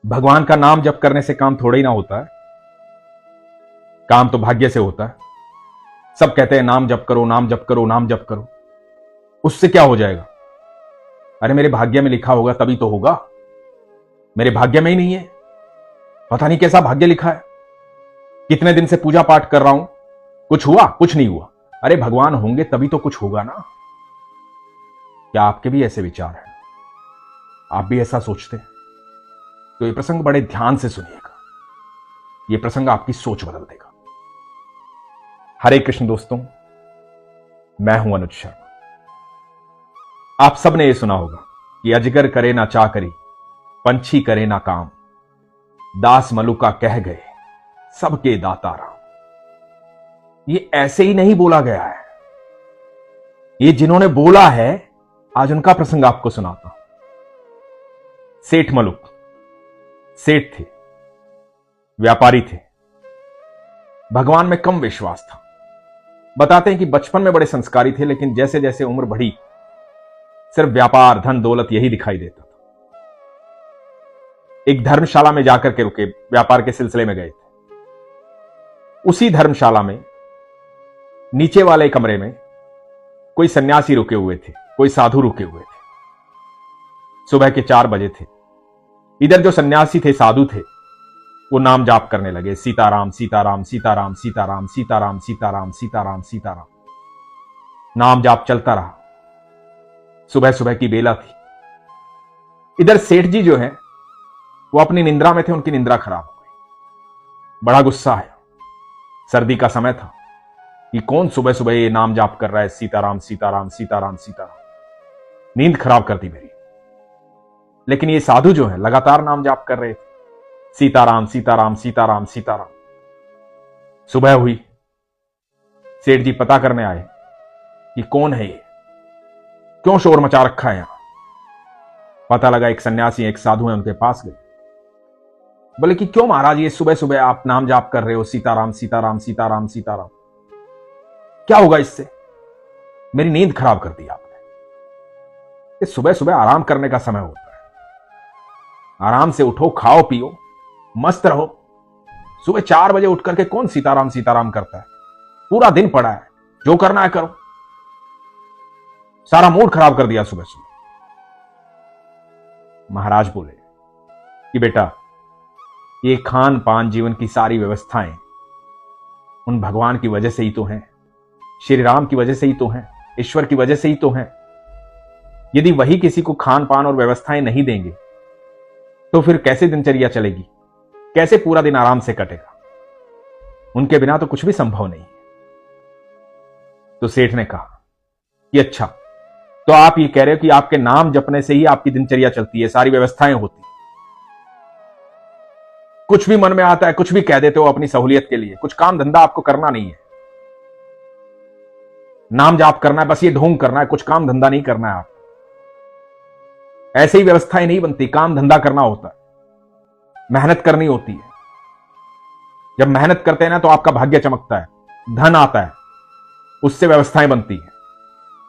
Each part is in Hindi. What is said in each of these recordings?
भगवान का नाम जप करने से काम थोड़ा ही ना होता है, काम तो भाग्य से होता है। सब कहते हैं नाम जप करो, नाम जप करो, नाम जप करो, उससे क्या हो जाएगा? अरे मेरे भाग्य में लिखा होगा तभी तो होगा, मेरे भाग्य में ही नहीं है, पता नहीं कैसा भाग्य लिखा है। कितने दिन से पूजा पाठ कर रहा हूं, कुछ हुआ? कुछ नहीं हुआ। अरे भगवान होंगे तभी तो कुछ होगा ना। क्या आपके भी ऐसे विचार हैं? आप भी ऐसा सोचते हैं? तो ये प्रसंग बड़े ध्यान से सुनिएगा, ये प्रसंग आपकी सोच बदल देगा। हरे कृष्ण दोस्तों, मैं हूं अनुज शर्मा। आप सबने ये सुना होगा कि अजगर करे ना चाकरी, पंछी करे ना काम, दास मलुका कह गए सबके दाता राम। ये ऐसे ही नहीं बोला गया है, ये जिन्होंने बोला है आज उनका प्रसंग आपको सुनाता हूं। सेठ मलुक सेठ थे, व्यापारी थे, भगवान में कम विश्वास था। बताते हैं कि बचपन में बड़े संस्कारी थे, लेकिन जैसे जैसे उम्र बढ़ी सिर्फ व्यापार, धन, दौलत यही दिखाई देता था। एक धर्मशाला में जाकर के रुके, व्यापार के सिलसिले में गए थे। उसी धर्मशाला में नीचे वाले कमरे में कोई सन्यासी रुके हुए थे, कोई साधु रुके हुए थे। सुबह के 4 बजे थे। इधर जो सन्यासी थे, साधु थे, वो नाम जाप करने लगे, सीताराम सीताराम सीताराम सीताराम सीताराम सीताराम सीताराम सीताराम। नाम जाप चलता रहा। सुबह सुबह की बेला थी। इधर सेठ जी जो है वो अपनी निंद्रा में थे, उनकी निंद्रा खराब हो गई। बड़ा गुस्सा आया। सर्दी का समय था कि कौन सुबह सुबह ये नाम जाप कर रहा है, सीताराम सीताराम सीताराम सीताराम। नींद खराब कर दी मेरी। लेकिन ये साधु जो है लगातार नाम जाप कर रहे थे, सीताराम सीताराम सीताराम सीताराम। सुबह हुई। सेठ जी पता करने आए कि कौन है ये, क्यों शोर मचा रखा है यहां। पता लगा एक सन्यासी, एक साधु है, उनके पास गए। बोले कि क्यों महाराज ये सुबह सुबह आप नाम जाप कर रहे हो, सीताराम सीताराम सीताराम सीताराम, क्या होगा इससे? मेरी नींद खराब कर दी आपने। ये सुबह सुबह आराम करने का समय होता है, आराम से उठो, खाओ पियो, मस्त रहो। सुबह 4 बजे उठ करके कौन सीताराम सीताराम करता है? पूरा दिन पड़ा है, जो करना है करो। सारा मूड खराब कर दिया सुबह सुबह। महाराज बोले कि बेटा, ये खान पान, जीवन की सारी व्यवस्थाएं उन भगवान की वजह से ही तो हैं, श्री राम की वजह से ही तो हैं, ईश्वर की वजह से ही तो हैं। यदि वही किसी को खान पान और व्यवस्थाएं नहीं देंगे तो फिर कैसे दिनचर्या चलेगी, कैसे पूरा दिन आराम से कटेगा? उनके बिना तो कुछ भी संभव नहीं है। तो सेठ ने कहा कि अच्छा, तो आप ये कह रहे हो कि आपके नाम जपने से ही आपकी दिनचर्या चलती है, सारी व्यवस्थाएं होती, कुछ भी मन में आता है कुछ भी कह देते हो अपनी सहूलियत के लिए, कुछ काम धंधा आपको करना नहीं है, नाम जाप करना है, बस ये ढोंग करना है, कुछ काम धंधा नहीं करना है आप। ऐसे ही व्यवस्थाएं नहीं बनती, काम धंधा करना होता है, मेहनत करनी होती है। जब मेहनत करते हैं ना तो आपका भाग्य चमकता है, धन आता है, उससे व्यवस्थाएं बनती है।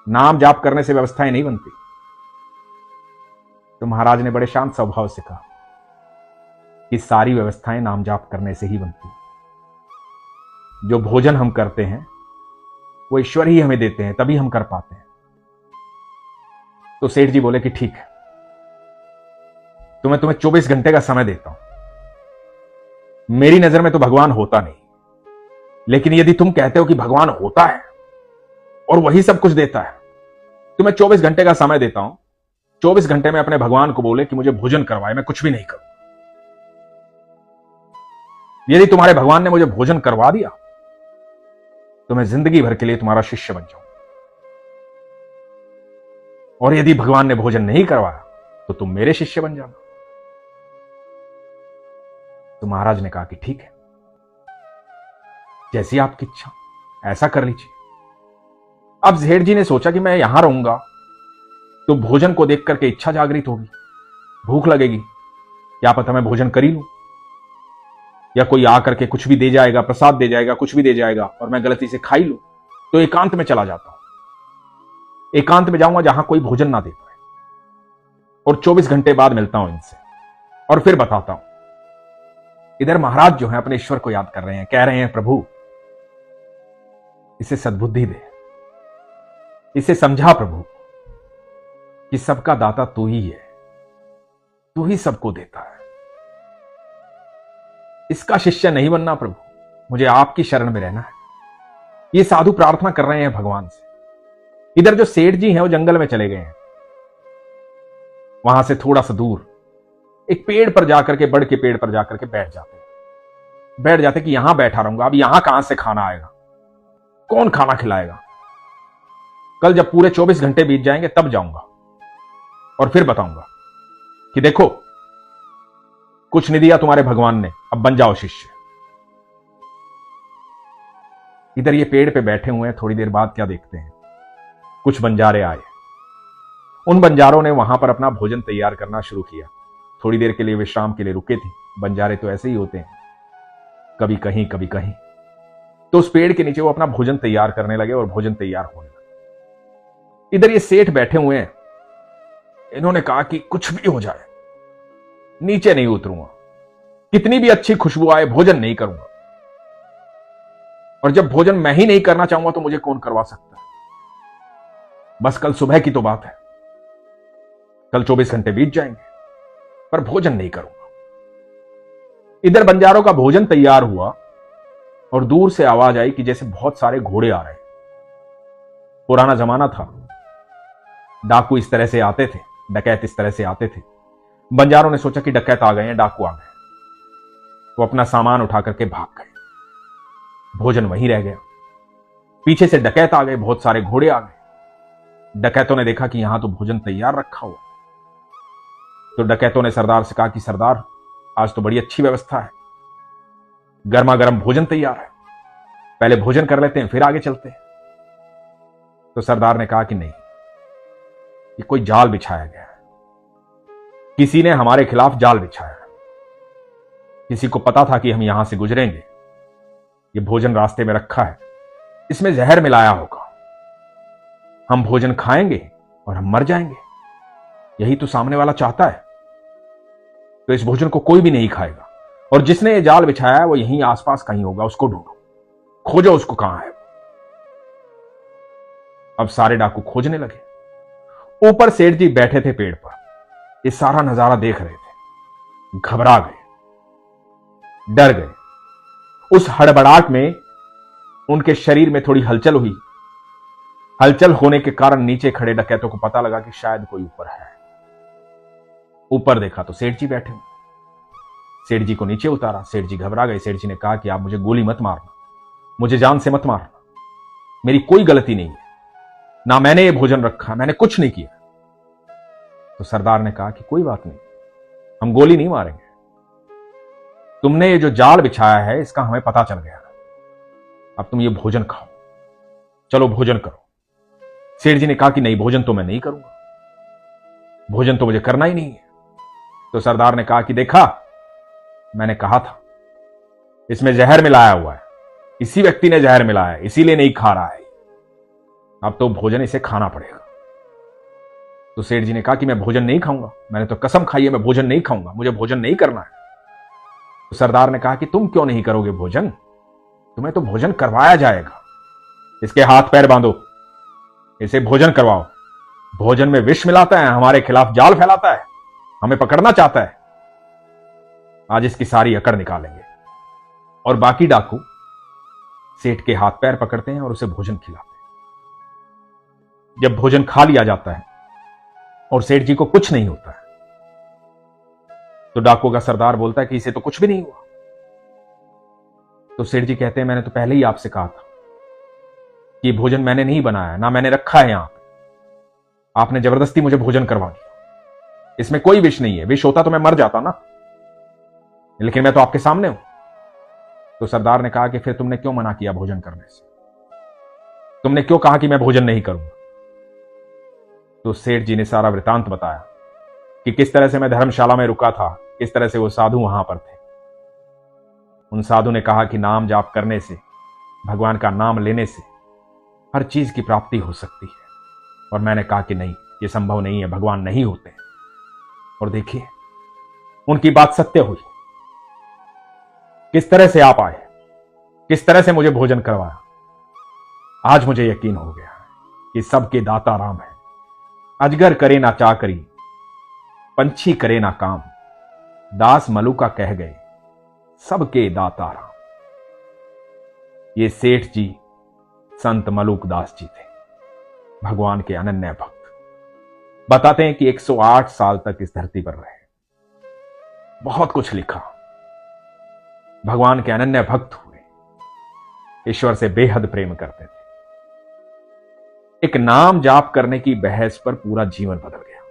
नाम जाप करने से व्यवस्थाएं नहीं बनती। तो महाराज ने बड़े शांत स्वभाव से कहा कि सारी व्यवस्थाएं नाम जाप करने से ही बनती। जो भोजन हम करते हैं वो ईश्वर ही हमें देते हैं, तभी हम कर पाते हैं। तो सेठ जी बोले कि ठीक है, तो मैं तुम्हें 24 घंटे का समय देता हूं। मेरी नजर में तो भगवान होता नहीं, लेकिन यदि तुम कहते हो कि भगवान होता है और वही सब कुछ देता है, तो मैं 24 घंटे का समय देता हूं। 24 घंटे में अपने भगवान को बोले कि मुझे भोजन करवाए, मैं कुछ भी नहीं करूं। यदि तुम्हारे भगवान ने मुझे भोजन करवा दिया तो मैं जिंदगी भर के लिए तुम्हारा शिष्य बन जाऊं, और यदि भगवान ने भोजन नहीं करवाया तो तुम मेरे शिष्य बन जाना। तो महाराज ने कहा कि ठीक है, जैसी आपकी इच्छा ऐसा कर लीजिए। अब सेठ जी ने सोचा कि मैं यहां रहूंगा तो भोजन को देख करके इच्छा जागृत होगी, भूख लगेगी, क्या पता मैं भोजन कर ही लूं, या कोई आकर के कुछ भी दे जाएगा, प्रसाद दे जाएगा, कुछ भी दे जाएगा और मैं गलती से खा ही लूं। तो एकांत में चला जाता हूं, एकांत में जाऊंगा जहां कोई भोजन ना दे पाए, और 24 घंटे बाद मिलता हूं इनसे और फिर बताता हूं इधर महाराज जो है अपने ईश्वर को याद कर रहे हैं, कह रहे हैं प्रभु इसे सद्बुद्धि दे, इसे समझा प्रभु कि सबका दाता तू ही है, तू ही सबको देता है। इसका शिष्य नहीं बनना प्रभु, मुझे आपकी शरण में रहना है। ये साधु प्रार्थना कर रहे हैं भगवान से। इधर जो सेठ जी हैं वो जंगल में चले गए हैं। वहां से थोड़ा सा दूर एक पेड़ पर जाकर के, बड़ के पेड़ पर जाकर के बैठ जाते कि यहां बैठा रहूंगा, अब यहां कहां से खाना आएगा, कौन खाना खिलाएगा। कल जब पूरे 24 घंटे बीत जाएंगे तब जाऊंगा और फिर बताऊंगा कि देखो कुछ नहीं दिया तुम्हारे भगवान ने, अब बन जाओ शिष्य। इधर ये पेड़ पे बैठे हुए हैं। थोड़ी देर बाद क्या देखते हैं, कुछ बंजारे आए। उन बंजारों ने वहां पर अपना भोजन तैयार करना शुरू किया। थोड़ी देर के लिए विश्राम के लिए रुके थे। बंजारे तो ऐसे ही होते हैं, कभी कहीं कभी कहीं। तो उस पेड़ के नीचे वो अपना भोजन तैयार करने लगे और भोजन तैयार होने लगा। इधर ये सेठ बैठे हुए हैं। इन्होंने कहा कि कुछ भी हो जाए नीचे नहीं उतरूंगा, कितनी भी अच्छी खुशबू आए भोजन नहीं करूंगा। और जब भोजन मैं ही नहीं करना चाहूंगा तो मुझे कौन करवा सकता है। बस कल सुबह की तो बात है, कल 24 घंटे बीत जाएंगे पर भोजन नहीं करूंगा। इधर बंजारों का भोजन तैयार हुआ और दूर से आवाज आई कि जैसे बहुत सारे घोड़े आ रहे हैं। पुराना जमाना था, डाकू इस तरह से आते थे, डकैत इस तरह से आते थे। बंजारों ने सोचा कि डकैत आ गए हैं, डाकू आ गए। वो अपना सामान उठा करके भाग गए। भोजन वहीं रह गया। पीछे से डकैत आ गए, बहुत सारे घोड़े आ गए। डकैतों ने देखा कि यहां तो भोजन तैयार रखा हुआ। तो डकैतों ने सरदार से कहा कि सरदार आज तो बड़ी अच्छी व्यवस्था है, गर्मा गर्म भोजन तैयार है, पहले भोजन कर लेते हैं फिर आगे चलते हैं। तो सरदार ने कहा कि नहीं, ये कोई जाल बिछाया गया है, किसी ने हमारे खिलाफ जाल बिछाया है। किसी को पता था कि हम यहां से गुजरेंगे, ये भोजन रास्ते में रखा है, इसमें जहर मिलाया होगा, हम भोजन खाएंगे और हम मर जाएंगे। यही तो सामने वाला चाहता है। तो इस भोजन को कोई भी नहीं खाएगा और जिसने ये जाल बिछाया है वो यहीं आसपास कहीं होगा, उसको ढूंढो, खोजो उसको कहां है। अब सारे डाकू खोजने लगे। ऊपर सेठ जी बैठे थे पेड़ पर, ये सारा नजारा देख रहे थे। घबरा गए, डर गए। उस हड़बड़ाहट में उनके शरीर में थोड़ी हलचल हुई। हलचल होने के कारण नीचे खड़े डकैतों को पता लगा कि शायद कोई ऊपर है। ऊपर देखा तो सेठ जी बैठे हुए। सेठ जी को नीचे उतारा। सेठ जी घबरा गए। सेठ जी ने कहा कि आप मुझे गोली मत मारना, मुझे जान से मत मारना, मेरी कोई गलती नहीं है, ना मैंने ये भोजन रखा, मैंने कुछ नहीं किया। तो सरदार ने कहा कि कोई बात नहीं, हम गोली नहीं मारेंगे, तुमने ये जो जाल बिछाया है इसका हमें पता चल गया, अब तुम ये भोजन खाओ, चलो भोजन करो। सेठ जी ने कहा कि नहीं, भोजन तो मैं नहीं करूंगा, भोजन तो मुझे करना ही नहीं है। तो सरदार ने कहा कि देखा, मैंने कहा था इसमें जहर मिलाया हुआ है, इसी व्यक्ति ने जहर मिलाया है, इसीलिए नहीं खा रहा है, अब तो भोजन इसे खाना पड़ेगा। तो सेठ जी ने कहा कि मैं भोजन नहीं खाऊंगा, मैंने तो कसम खाई है मैं भोजन नहीं खाऊंगा, मुझे भोजन नहीं करना है। तो सरदार ने कहा कि तुम क्यों नहीं करोगे भोजन, तुम्हें तो भोजन करवाया जाएगा, इसके हाथ पैर बांधो, इसे भोजन करवाओ। भोजन में विष मिलाता है, हमारे खिलाफ जाल फैलाता है, हमें पकड़ना चाहता है, आज इसकी सारी अकड़ निकालेंगे। और बाकी डाकू सेठ के हाथ पैर पकड़ते हैं और उसे भोजन खिलाते हैं। जब भोजन खा लिया जाता है और सेठ जी को कुछ नहीं होता है, तो डाकुओं का सरदार बोलता है कि इसे तो कुछ भी नहीं हुआ। तो सेठ जी कहते हैं मैंने तो पहले ही आपसे कहा था कि भोजन मैंने नहीं बनाया, ना मैंने रखा है यहां पे, आपने जबरदस्ती मुझे भोजन करवा दिया, इसमें कोई विष नहीं है, विष होता तो मैं मर जाता ना, लेकिन मैं तो आपके सामने हूं। तो सरदार ने कहा कि फिर तुमने क्यों मना किया भोजन करने से, तुमने क्यों कहा कि मैं भोजन नहीं करूंगा। तो सेठ जी ने सारा वृतांत बताया कि किस तरह से मैं धर्मशाला में रुका था, किस तरह से वो साधु वहां पर थे। उन साधु ने कहा कि नाम जाप करने से, भगवान का नाम लेने से हर चीज की प्राप्ति हो सकती है। और मैंने कहा कि नहीं, ये संभव नहीं है, भगवान नहीं होते। और देखिए उनकी बात सत्य हुई। किस तरह से आप आए, किस तरह से मुझे भोजन करवाया। आज मुझे यकीन हो गया कि सबके दाता राम है। अजगर करे ना चाकरी, पंछी करे ना काम, दास मलुका कह गए सबके दाता राम। ये सेठ जी संत मलुक दास जी थे, भगवान के अनन्य भक्त। बताते हैं कि 108 साल तक इस धरती पर रहे, बहुत कुछ लिखा, भगवान के अनन्य भक्त हुए, ईश्वर से बेहद प्रेम करते थे। एक नाम जाप करने की बहस पर पूरा जीवन बदल गया।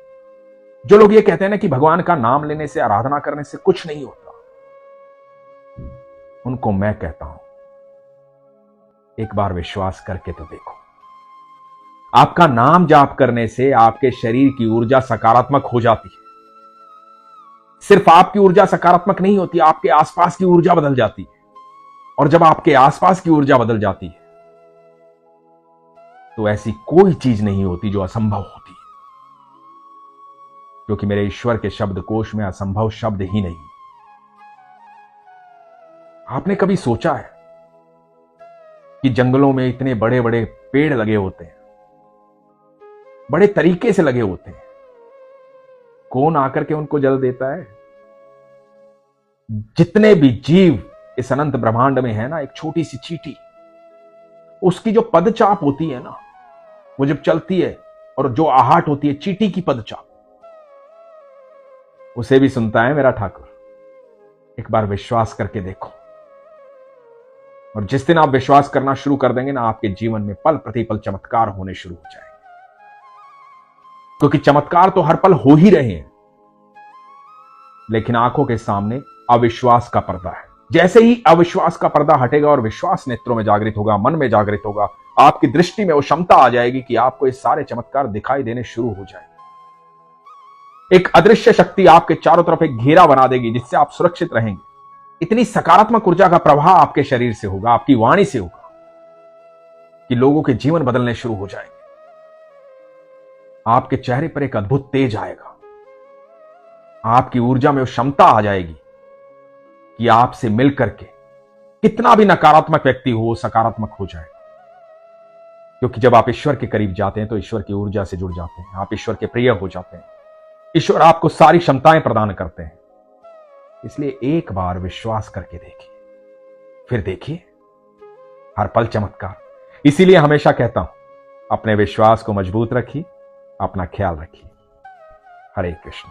जो लोग ये कहते हैं ना कि भगवान का नाम लेने से, आराधना करने से कुछ नहीं होता, उनको मैं कहता हूं एक बार विश्वास करके तो देखो। आपका नाम जाप करने से आपके शरीर की ऊर्जा सकारात्मक हो जाती है। सिर्फ आपकी ऊर्जा सकारात्मक नहीं होती, आपके आसपास की ऊर्जा बदल जाती है। और जब आपके आसपास की ऊर्जा बदल जाती है तो ऐसी कोई चीज नहीं होती जो असंभव होती है, क्योंकि मेरे ईश्वर के शब्दकोश में असंभव शब्द ही नहीं। आपने कभी सोचा है कि जंगलों में इतने बड़े बड़े पेड़ लगे होते हैं, बड़े तरीके से लगे होते हैं, कौन आकर के उनको जल देता है? जितने भी जीव इस अनंत ब्रह्मांड में है ना, एक छोटी सी चींटी, उसकी जो पदचाप होती है ना, वो जब चलती है और जो आहट होती है चींटी की पदचाप, उसे भी सुनता है मेरा ठाकुर। एक बार विश्वास करके देखो, और जिस दिन आप विश्वास करना शुरू कर देंगे ना, आपके जीवन में पल प्रतिपल चमत्कार होने शुरू हो जाएंगे। क्योंकि चमत्कार तो हर पल हो ही रहे हैं, लेकिन आंखों के सामने अविश्वास का पर्दा है। जैसे ही अविश्वास का पर्दा हटेगा और विश्वास नेत्रों में जागृत होगा, मन में जागृत होगा, आपकी दृष्टि में वो क्षमता आ जाएगी कि आपको ये सारे चमत्कार दिखाई देने शुरू हो जाएंगे। एक अदृश्य शक्ति आपके चारों तरफ एक घेरा बना देगी, जिससे आप सुरक्षित रहेंगे। इतनी सकारात्मक ऊर्जा का प्रवाह आपके शरीर से होगा, आपकी वाणी से होगा, कि लोगों के जीवन बदलने शुरू हो जाएंगे। आपके चेहरे पर एक अद्भुत तेज आएगा, आपकी ऊर्जा में वो क्षमता आ जाएगी कि आपसे मिलकर के कितना भी नकारात्मक व्यक्ति हो, सकारात्मक हो जाएगा। क्योंकि जब आप ईश्वर के करीब जाते हैं तो ईश्वर की ऊर्जा से जुड़ जाते हैं, आप ईश्वर के प्रिय हो जाते हैं, ईश्वर आपको सारी क्षमताएं प्रदान करते हैं। इसलिए एक बार विश्वास करके देखिए, फिर देखिए हर पल चमत्कार। इसीलिए हमेशा कहता हूं, अपने विश्वास को मजबूत रखिए, अपना ख्याल रखिए। हरे कृष्ण।